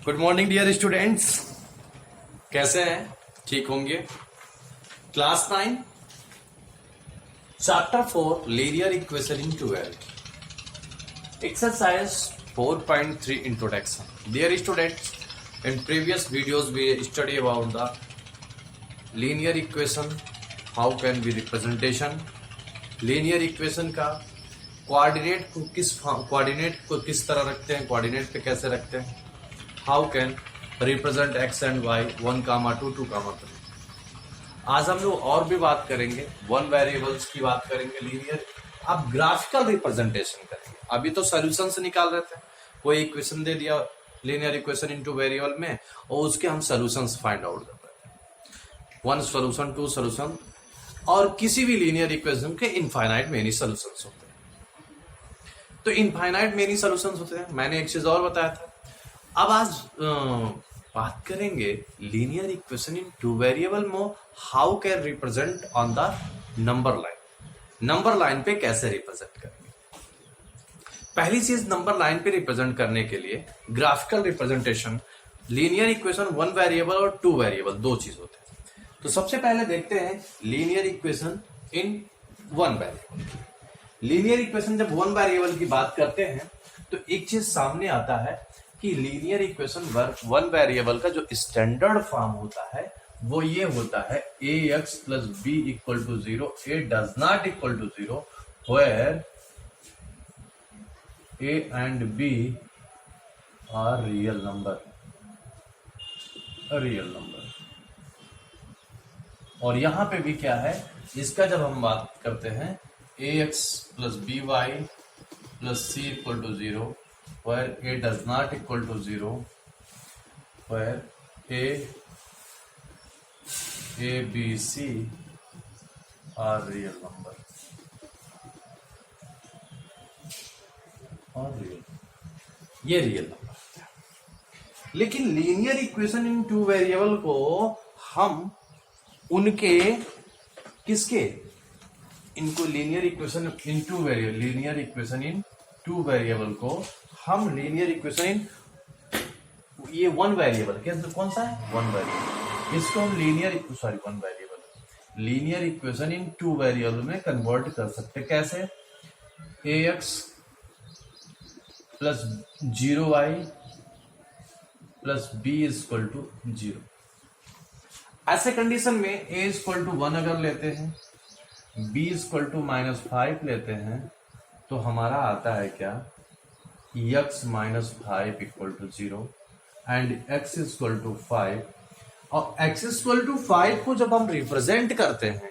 Good morning dear students, कैसे हैं? ठीक होंगे। Class 9 chapter 4 linear equation in 12 exercise 4.3 introduction. Dear students, in previous videos we study about the linear equation, how can be representation, linear equation का coordinate को किस तरह रखते हैं, कोऑर्डिनेट पे कैसे रखते हैं, how can represent x and y 1, 2, 2, 3। आज हम लोग और भी बात करेंगे, वन वेरिएबल्स की बात करेंगे, लीनियर। अब ग्राफिकल रिप्रेजेंटेशन करेंगे। अभी तो सोल्यूशन से निकाल रहे थे, कोई इक्वेशन दे दिया लीनियर इक्वेशन इनटू वेरिएबल में और उसके हम सॉल्यूशंस फाइंड आउट कर रहे हैं। 1 सॉल्यूशन, 2 सॉल्यूशन, और किसी भी लीनियर इक्वेशन के इनफाइनाइट मेनी सॉल्यूशंस होते हैं। तो इनफाइनाइट मेनी सॉल्यूशंस होते हैं। मैंने एक चीज और बताया था। अब आज बात करेंगे linear equation in two variable में how can represent on the number line. Number line पे कैसे रिप्रेजेंट करेंगे। पहली चीज, नंबर लाइन पे रिप्रेजेंट करने के लिए graphical representation, linear equation one variable और टू वेरिएबल दो चीज होते हैं। तो सबसे पहले देखते हैं linear equation in one variable. Linear equation जब वन वेरिएबल की बात करते हैं तो एक चीज सामने आता है कि लीनियर इक्वेशन वन वेरिएबल का जो स्टैंडर्ड फॉर्म होता है वो ये होता है ax plus b equal to 0, a does not equal to 0 where a and b are real number, a real number। और यहां पे भी क्या है, इसका जब हम बात करते हैं ax plus b y plus c equal to 0 where a does not equal to 0, where a b c are real number, और ये रियल नंबर। लेकिन linear equation in two variable को हम उनके किसके, इनको linear equation in two variable, linear equation in two variable को हम लीनियर इक्वेशन इन ये वन वेरिएबल के कौन सा है, वन वेरिएबल, इसको हम linear equation in two variable में कन्वर्ट कर सकते। कैसे? ax plus 0y plus b equal to 0। ऐसे कंडीशन में a इक्वल टू 1 अगर लेते हैं, b इक्वल टू -5 लेते हैं, तो हमारा आता है क्या, x minus 5 equal to 0 and x equal to 5। और x इक्वल टू 5 को जब हम रिप्रेजेंट करते हैं,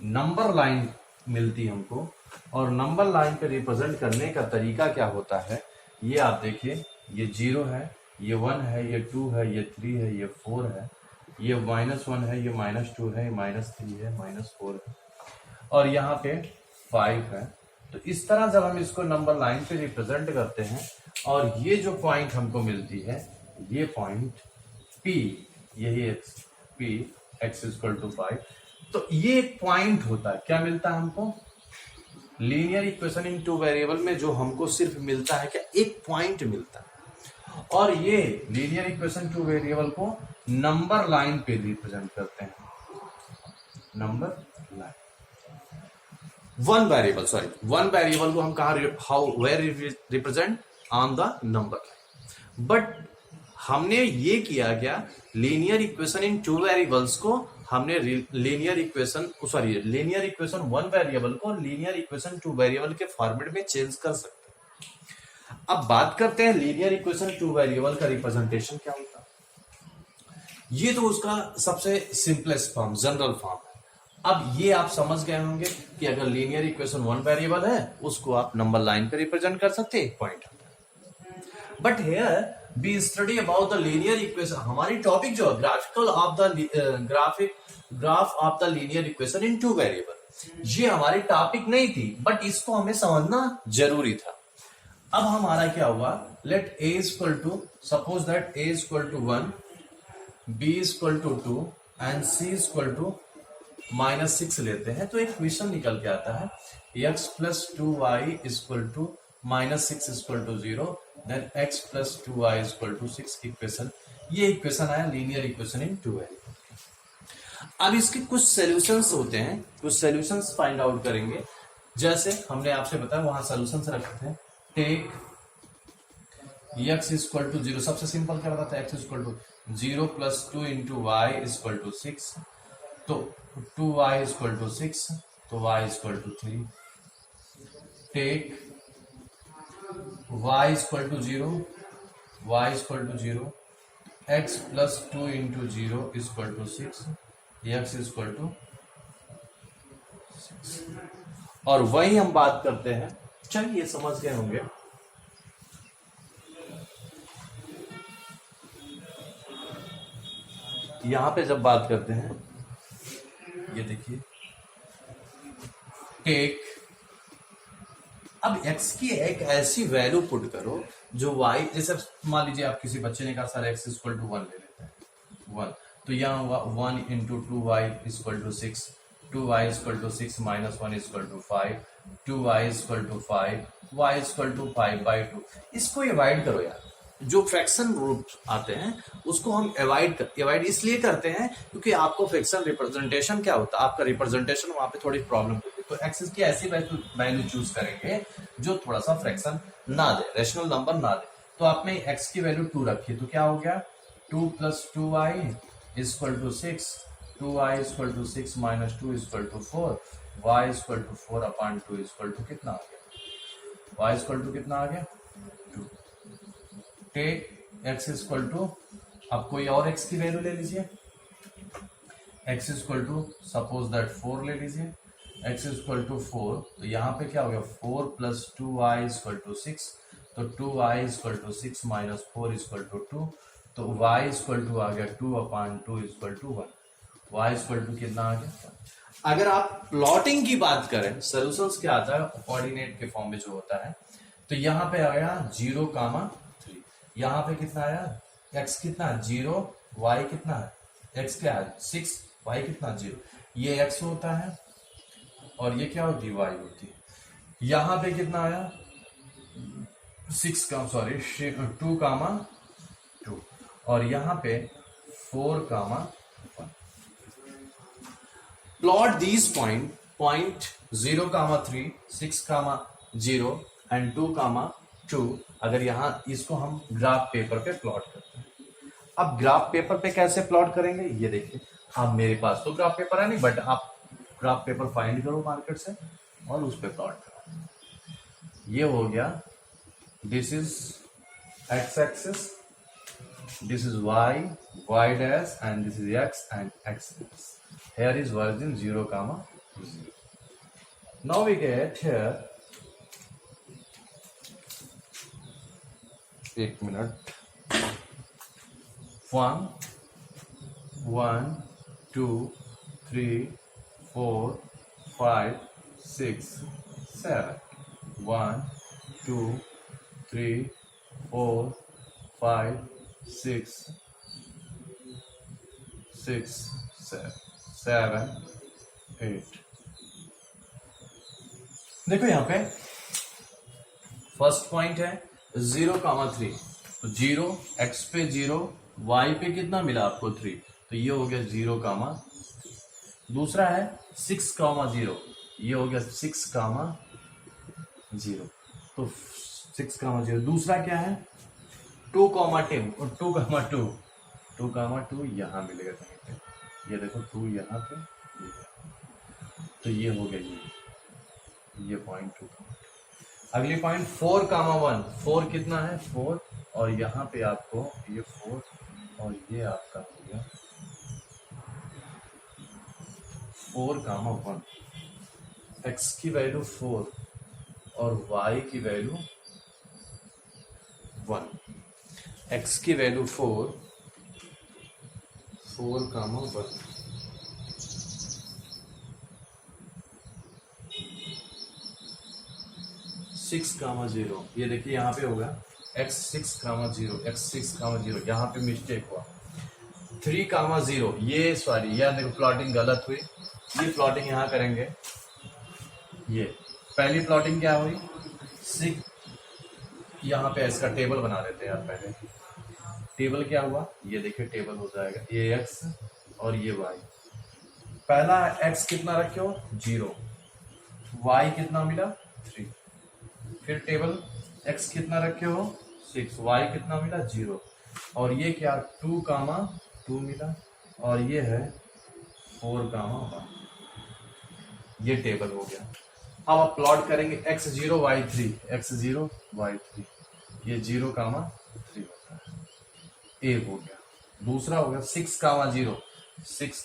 नंबर लाइन मिलती हमको, और नंबर लाइन पे रिप्रेजेंट करने का तरीका क्या होता है, ये आप देखिए, ये 0 है, ये 1 है, ये 2 है, ये 3 है, ये 4 है, ये -1 है, ये -2 है, ये -3 है, -4 है, और यहाँ पे 5 है। तो इस तरह जब हम इसको नंबर लाइन पे रिप्रेजेंट करते हैं, और ये जो पॉइंट हमको मिलती है, ये पॉइंट P, यही P x इक्वल टू 5, तो ये एक पॉइंट होता है। क्या मिलता है हमको linear equation in two variable में? जो हमको सिर्फ मिलता है क्या, एक पॉइंट मिलता है। और ये लीनियर इक्वेशन टू वेरिएबल को नंबर लाइन पे रिप्रेजेंट करते हैं, नंबर लाइन। वन वेरिएबल को हम कहा where represent on the number line. But हमने ये किया क्या, linear equation in two variables को हमने लीनियर इक्वेशन वन वेरिएबल को लीनियर इक्वेशन टू वेरिएबल के फॉर्मेट में चेंज कर सकते हैं। अब बात करते हैं लीनियर इक्वेशन टू वेरिएबल का रिप्रेजेंटेशन क्या होता है। ये तो उसका सबसे सिंपलेस्ट फॉर्म, जनरल फॉर्म है। अब ये आप समझ गए होंगे कि अगर लीनियर इक्वेशन वन वेरिएबल है, उसको आप नंबर लाइन पे रिप्रेजेंट कर सकते हैं, एक point. But here we study about the linear equation. हमारी टॉपिक जो है graph of the linear equation in two variable, ये हमारी टॉपिक नहीं थी, बट इसको हमें समझना जरूरी था। अब हमारा क्या हुआ, let a equal to, suppose that a equal to 1, b equal to 2 and c equal to -6 लेते हैं, तो एक क्वेश्चन निकल के आता है x plus 2y equal to -6 equal to 0 then x plus 2y equal to 6 equation, ये equation आया लीनियर इक्वेशन इन 2y। अब इसके कुछ सॉल्यूशंस होते हैं, कुछ सॉल्यूशंस फाइंड आउट करेंगे। जैसे हमने आपसे बताया वहां सॉल्यूशंस रखते हैं, टेक x इक्वल टू 0, सबसे सिंपल क्या बताता है, x equal to 0 plus 2 into y equal to 6, तो 2y इक्वल टू 6, तो y equal to 3। Take y equal to 0, y equal to 0, x plus 2 into 0 equal to 6, x equal to 6। और वही हम बात करते हैं, चलिए समझ गए होंगे, यहां पे जब बात करते हैं, ये देखिए टेक, अब x की एक ऐसी वैल्यू पुट करो जो y, जैसे मान लीजिए आप किसी बच्चे ने कहा सर x इक्वल टू 1 ले लेते हैं, 1, तो यहाँ होगा 1 into 2y equal to 6, 2y equal to 6 minus 1 equal to 5, 2y equal to 5, y equal to 5/2। इसको एवॉइड करो यार, जो फ्रैक्शन रूट आते हैं उसको हम एवॉइड इसलिए करते हैं क्योंकि आपको फ्रैक्शन रिप्रेजेंटेशन क्या होता है, आपका रिप्रेजेंटेशन वहां पे थोड़ी प्रॉब्लम होती है। तो एक्सिस की ऐसी वैल्यू चूज करेंगे जो थोड़ा सा फ्रैक्शन ना दे, रेशनल नंबर ना दे। तो आपने एक्स की वैल्यू 2 रखी, तो क्या हो गया 2 plus 2y equal to 6, 2y equal to 6 minus 2 equal to 4, y equal to 4/2 equal to कितना आ गया, y इक्वल टू कितना आ गया 2। टेक x इक्वल टू, अब कोई और x की वैल्यू ले लीजिए, x equal to suppose that 4 ले लीजिए, x इक्वल टू 4, तो यहाँ पे क्या हो गया 4 प्लस 2y इक्वल टू 6, तो 2y equal to 6 minus 4 equal to 2, तो y इक्वल टू आ गया 2/2 equal to 1, y equal to कितना आ गया। अगर आप प्लॉटिंग की बात करें, सोल्यूशंस क्या आता है कोऑर्डिनेट के फॉर्म में जो होता है, तो यहाँ पे आया 0,3, यहाँ पे कितना आया x कितना 0, y कितना है, x क्या है 6, y कितना 0, ये x होता है और ये क्या होती है y होती है। यहाँ पे कितना आया 2,2 और यहाँ पे 4,1। Plot these point 0,3, 6,0 and 2,2। अगर यहां इसको हम ग्राफ पेपर पे प्लॉट करते हैं, अब ग्राफ पेपर पे कैसे प्लॉट करेंगे ये देखिए, अब मेरे पास तो ग्राफ पेपर है नहीं, बट आप ग्राफ पेपर फाइंड करो मार्केट से और उस पे प्लॉट करो। ये हो गया, this is x axis, this is y dash and this is x and x dash. Here is origin 0,0. Now we get here, एक मिनट, 1, 2, 3, 4, 5, 6, 7, 1, 2, 3, 4, 5, 6, 7, 8। देखो यहां पे फर्स्ट पॉइंट है 0,3, तो 0, x पे 0, y पे कितना मिला आपको 3, तो ये हो गया 0, दूसरा है 6,0, ये हो गया 6,0, तो 6,0। दूसरा क्या है 2,2 यहां मिलेगा कहीं पे, ये देखो 2 यहाँ पे, तो ये हो गया ये पॉइंट 2। अगली पॉइंट 4,1, 4 कितना है 4, और यहाँ पे आपको ये 4 और ये आपका हो गया 4,1। x की वैल्यू 4 और y की वैल्यू 1, x की वैल्यू 4, 4,1। सिक्स कामा 0, ये देखिए यहाँ पे होगा x 6,0, x 6,0, यहाँ पे मिस्टेक हुआ 3,0, ये सॉरी यार देखो प्लॉटिंग गलत हुई, ये प्लॉटिंग यहाँ करेंगे, ये पहली प्लॉटिंग क्या हुई यहाँ पे इसका टेबल बना देते हैं यार। पहले टेबल क्या हुआ, ये देखिए टेबल हो जाएगा, ये एक्स और ये वाई। पहला एक्स कितना रखे हो 0, वाई कितना मिला 3। फिर टेबल एक्स कितना रखे हो 6, वाई कितना मिला 0, और ये क्या 2 कामा 2 मिला, और ये है 4 कामा 1। ये टेबल हो गया। अब आप प्लॉट करेंगे x0 y3, x0 y3, ये 0 कामा 3 होता है। ए हो गया। दूसरा हो गया 6 कामा 0, 6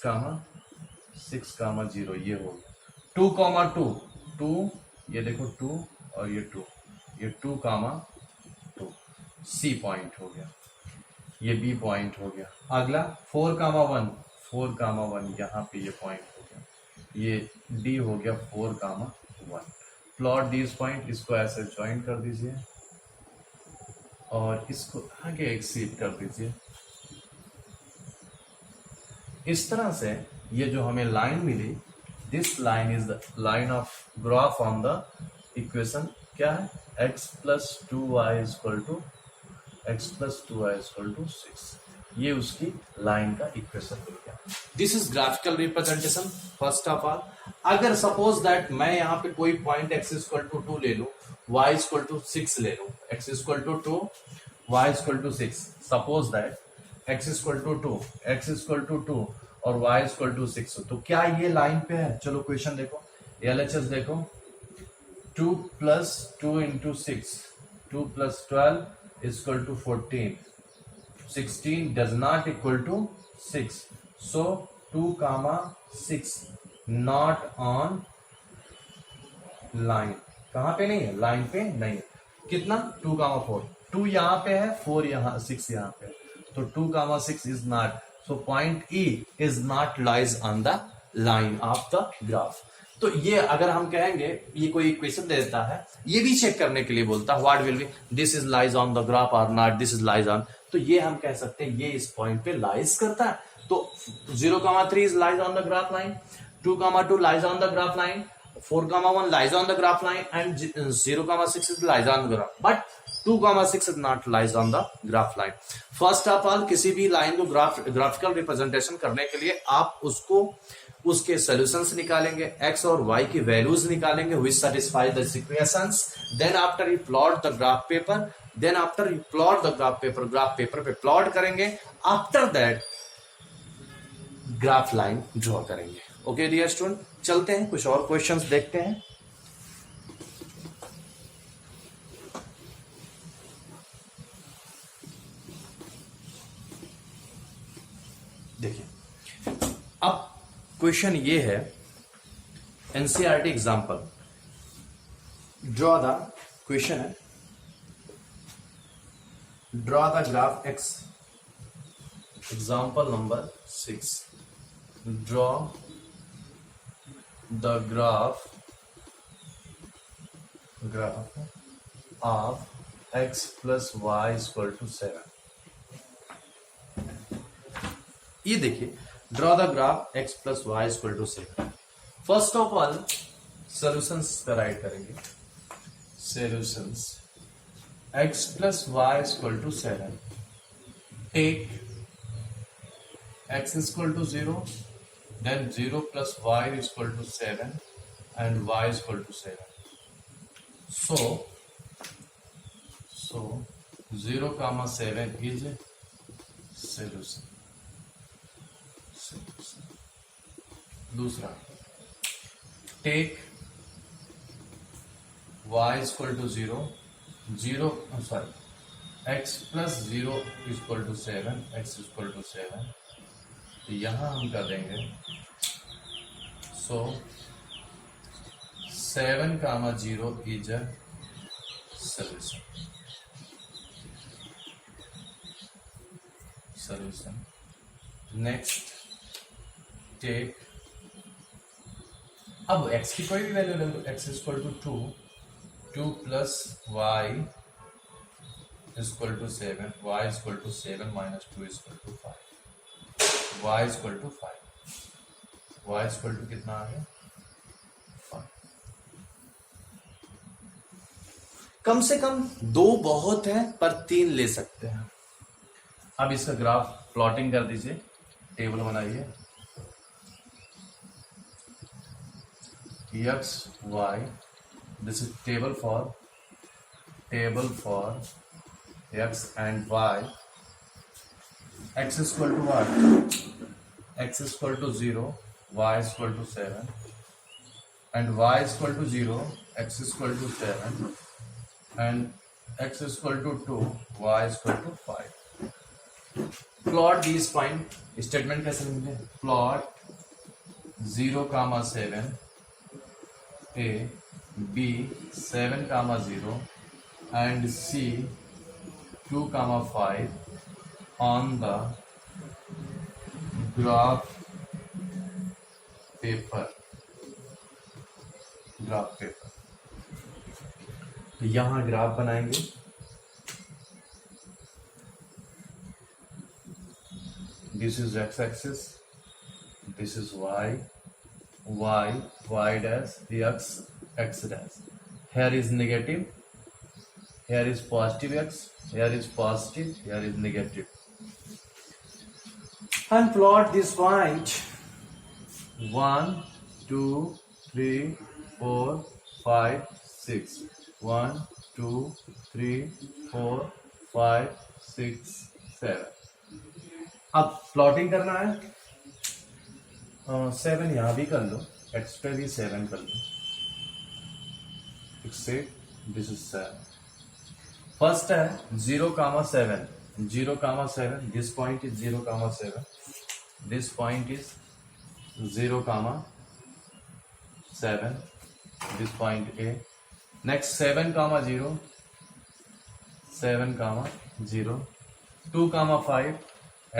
कामा 0, ये हो गया। 2 कामा 2, 2, ये देखो 2 और ये 2, ये 2 कामा 2, सी पॉइंट हो गया। ये बी पॉइंट हो गया। अगला 4 कामा 1, 4 कामा 1, यहाँ पे ये पॉइंट हो गया। ये डी हो गया 4 कामा 1। प्लॉट दिस पॉइंट, इसको ऐसे ज्वाइन कर दीजिए और इसको आगे एक्सीड कर दीजिए। इस तरह से ये जो हमें लाइन मिली, this line is the line of graph on the equation क्या है, x plus 2y equal to (6). ये उसकी लाइन का इक्वेशन मिल गया। This is graphical representation first of all. अगर सपोज दैट मैं यहाँ पे कोई पॉइंट x इक्वल टू 2 ले लूं, y इक्वल टू 6 ले लूं, x equal to 2, y equal to 6। Suppose that x equal to 2, x equal to 2 और y इक्वल टू 6, तो क्या ये लाइन पे है? चलो क्वेश्चन देखो, LHS देखो। 2 plus 2 into 6, 2 plus 12 equal to 14, 16 does not equal to 6, so 2 comma 6 not on line। कहां पे नहीं है? लाइन पे नहीं है। कितना 2 कामा 4, 2 यहां पे है, 4 यहां, 6 यहां पे, तो 2 कामा 6 is not, so point E is not lies on the line of the graph. तो ये अगर हम कहेंगे, ये कोई इक्वेशन दे देता है, ये भी चेक करने के लिए बोलता है what will be this is lies on the graph और not this is lies on, तो ये हम कह सकते हैं ये इस पॉइंट पे लाइज करता है। तो 0,3 is lies on the graph line, 2,2 lies on the graph line, 4,1 lies on the graph line and 0,6 is lies on the graph, but 2,6 is not lies on the graph line. First of all किसी भी line को graphical representation करने के लिए आप उसको उसके solutions निकालेंगे, x और y की वैल्यूज निकालेंगे which satisfy the equations, then after you plot the graph paper, then after you plot the graph paper पे प्लॉट करेंगे, after that graph line draw करेंगे। ओके डियर स्टूडेंट, चलते हैं कुछ और क्वेश्चंस देखते हैं। देखिए अब क्वेश्चन ये है, NCERT example, draw the question है, draw the graph x, example number 6, draw the graph of x plus y equal to 7। ये देखिए, draw the graph x plus y equal to 7। First of all solutions का write करेंगे, solutions x plus y equal to 7, take x equal to 0, then 0 plus y equal to 7 and y equal to 7। so 0,7 is solution। दूसरा, take y equal to 0, x plus 0 equal to 7, x equal to 7, तो यहां हम कर देंगे, so 7,0 is a solution। Next, take, अब x की कोई भी वैल्यू ले लो, x equal to 2 plus y equal to 7, y equal to 7 minus 2 equal to 5, y equal to 5, y equal to कितना आ गया 5। कम से कम 2 बहुत है पर 3 ले सकते हैं। अब इसका ग्राफ प्लॉटिंग कर दीजिए, टेबल बनाइए। X y, this is table for x and y. X is equal to what? X is equal to 0, y is equal to 7 and y is equal to 0, x is equal to 7 and x is equal to 2, y is equal to 5. Plot these point. Statement कैसे लिखेंगे? Plot 0, 7 A, B 7, 0 and C 2, 5 on the graph paper. तो यहां graph बनाएंगे। This is x axis, this is y dash, x dash. Here is negative, here is positive x, here is positive, here is negative. And plot this point 1, 2, 3, 4, 5, 6, 1, 2, 3, 4, 5, 6, 7। अब plotting करना है। 7 यहां भी कर लो, x पे भी 7 कर लो। This is 7। फर्स्ट है 0, 7, 0, 7, this point is 0, 7, this point is 0, 7, this point A. Next 7, 0, 7, 0, 2, 5,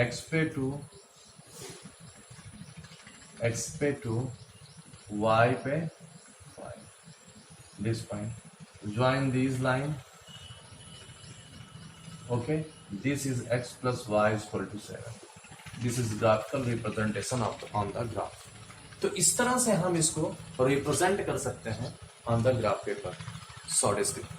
x पे 2, x पे 2, y पे 5. This point. Join these line. Okay. This is x plus y is equal to 7. This is graphical representation on the graph. तो इस तरह से हम इसको represent कर सकते हैं on the graph paper. Short script.